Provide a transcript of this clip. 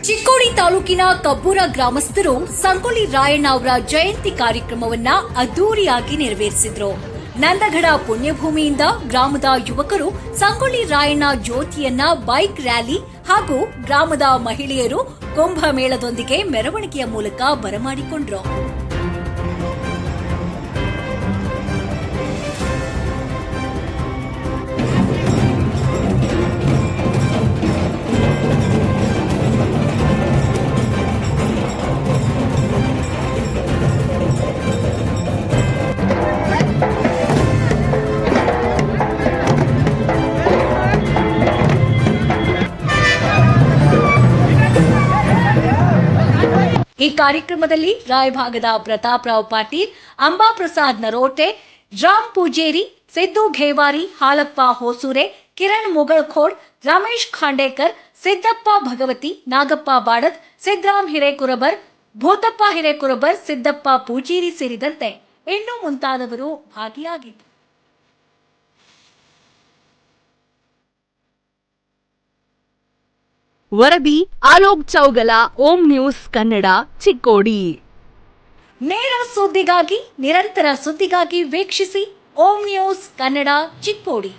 ಚಿಕ್ಕೋಡಿ ತಾಲೂಕಿನ ಕಬ್ಬೂರ ಗ್ರಾಮಸ್ಥರು ಸಂಗೊಳ್ಳಿ ರಾಯಣ್ಣ ಅವರ ಜಯಂತಿ ಕಾರ್ಯಕ್ರಮವನ್ನ ಅದ್ದೂರಿಯಾಗಿ ನೆರವೇರಿಸಿದ್ರು. ನಂದಗಡ ಪುಣ್ಯಭೂಮಿಯಿಂದ ಗ್ರಾಮದ ಯುವಕರು ಸಂಗೊಳ್ಳಿ ರಾಯಣ್ಣ ಜ್ಯೋತಿಯನ್ನ ಬೈಕ್ ರ್ಯಾಲಿ ಹಾಗೂ ಗ್ರಾಮದ ಮಹಿಳೆಯರು ಕುಂಭಮೇಳದೊಂದಿಗೆ ಮೆರವಣಿಗೆಯ ಮೂಲಕ ಬರಮಾಡಿಕೊಂಡ್ರು. ಈ ಕಾರ್ಯಕ್ರಮದಲ್ಲಿ ರಾಯಭಾಗದ ಪ್ರತಾಪರಾವ್ ಪಾಟೀಲ್, ಅಂಬಾಪ್ರಸಾದ್ ನರೋಟೆ, ರಾಮ್ ಪೂಜೇರಿ, ಸಿದ್ದು ಘೇವಾರಿ, ಹಾಲಪ್ಪ ಹೋಸೂರೆ, ಕಿರಣ್ ಮುಗಳಖೋಡ್, ರಮೇಶ್ ಖಾಂಡೇಕರ್, ಸಿದ್ದಪ್ಪ ಭಗವತಿ, ನಾಗಪ್ಪ ಬಾಡದ್, ಸಿದ್ದರಾಮ್ ಹಿರೇಕುರಬರ್, ಭೂತಪ್ಪ ಹಿರೇಕುರಬರ್, ಸಿದ್ದಪ್ಪ ಪೂಜೇರಿ ಸೇರಿದಂತೆ ಇನ್ನೂ ಮುಂತಾದವರು ಭಾಗಿಯಾಗಿದ್ದರು. ವರದಿ ಆಲೋಕ್ ಚೌಗಲ, ಓಂ ನ್ಯೂಸ್ ಕನ್ನಡ, ಚಿಕ್ಕೋಡಿ. ನೇರ ಸುದ್ದಿಗಾಗಿ, ನಿರಂತರ ಸುದ್ದಿಗಾಗಿ ವೀಕ್ಷಿಸಿ ಓಂ ನ್ಯೂಸ್ ಕನ್ನಡ, ಚಿಕ್ಕೋಡಿ.